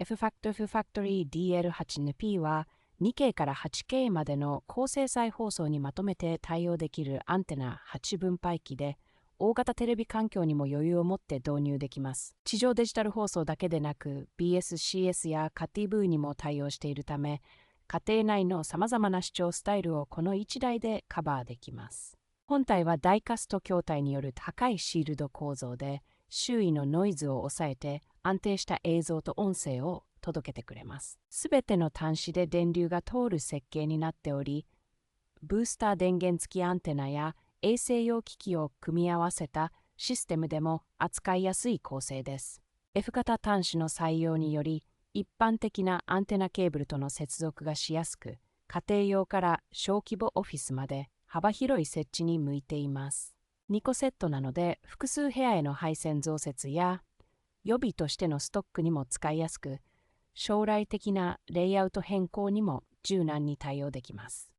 FNT-DL8-2P は 2K から 8K までの高精細放送にまとめて対応できるアンテナ8分配器で、大型テレビ環境にも余裕を持って導入できます。地上デジタル放送だけでなく、BS CS や CATV にも対応しているため、家庭内のさまざまな視聴スタイルをこの1台でカバーできます。本体はダイカスト筐体による高いシールド構造で、周囲のノイズを抑えて安定した映像と音声を届けてくれます。すべての端子で電流が通る設計になっており、ブースター電源付きアンテナや衛星用機器を組み合わせたシステムでも扱いやすい構成です。F 型端子の採用により、一般的なアンテナケーブルとの接続がしやすく、家庭用から小規模オフィスまで幅広い設置に向いています。2個セットなので、複数部屋への配線増設や予備としてのストックにも使いやすく、将来的なレイアウト変更にも柔軟に対応できます。